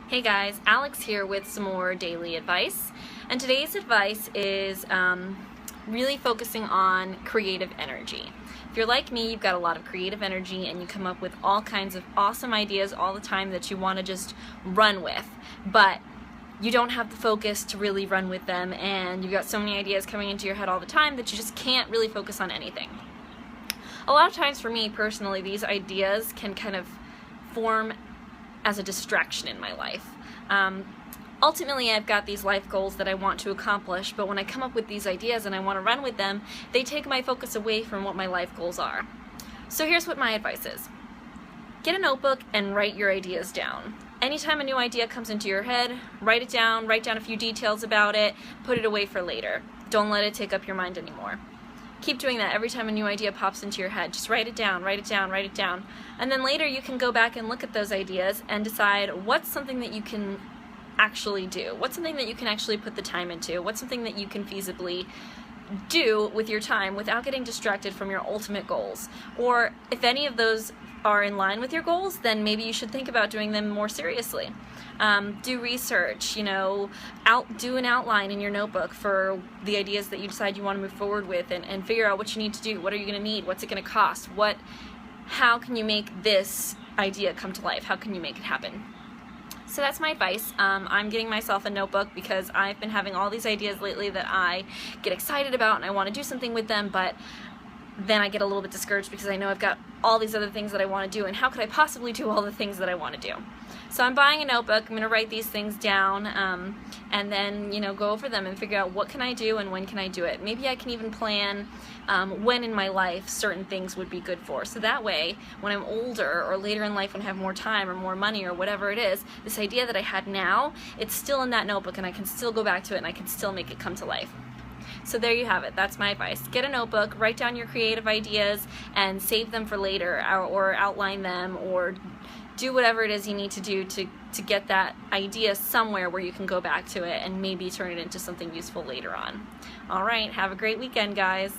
Hey guys, Alex here with some more daily advice. And today's advice is really focusing on creative energy. If you're like me, you've got a lot of creative energy and you come up with all kinds of awesome ideas all the time that you want to just run with, but you don't have the focus to really run with them, and you've got so many ideas coming into your head all the time that you just can't really focus on anything. A lot of times for me personally, these ideas can kind of form as a distraction in my life. Ultimately, I've got these life goals that I want to accomplish, but when I come up with these ideas and I want to run with them, they take my focus away from what my life goals are. So here's what my advice is. Get a notebook and write your ideas down. Anytime a new idea comes into your head, write it down, write down a few details about it, put it away for later. Don't let it take up your mind anymore. Keep doing that every time a new idea pops into your head. Just write it down, write it down, write it down. And then later you can go back and look at those ideas and decide what's something that you can actually do. What's something that you can actually put the time into? What's something that you can feasibly do with your time without getting distracted from your ultimate goals? Or if any of those are in line with your goals, then maybe you should think about doing them more seriously. Do research, do an outline in your notebook for the ideas that you decide you want to move forward with, and figure out what you need to do. What are you going to need? What's it going to cost? How can you make this idea come to life? How can you make it happen? So that's my advice. I'm getting myself a notebook because I've been having all these ideas lately that I get excited about and I want to do something with them, but then I get a little bit discouraged because I know I've got all these other things that I want to do, and how could I possibly do all the things that I want to do? So I'm buying a notebook. I'm going to write these things down, and then go over them and figure out what can I do and when can I do it. Maybe I can even plan when in my life certain things would be good for. So that way, when I'm older or later in life when I have more time or more money or whatever it is, this idea that I had now, it's still in that notebook and I can still go back to it and I can still make it come to life. So there you have it. That's my advice. Get a notebook, write down your creative ideas, and save them for later, or outline them, or do whatever it is you need to do to get that idea somewhere where you can go back to it and maybe turn it into something useful later on. All right, have a great weekend, guys.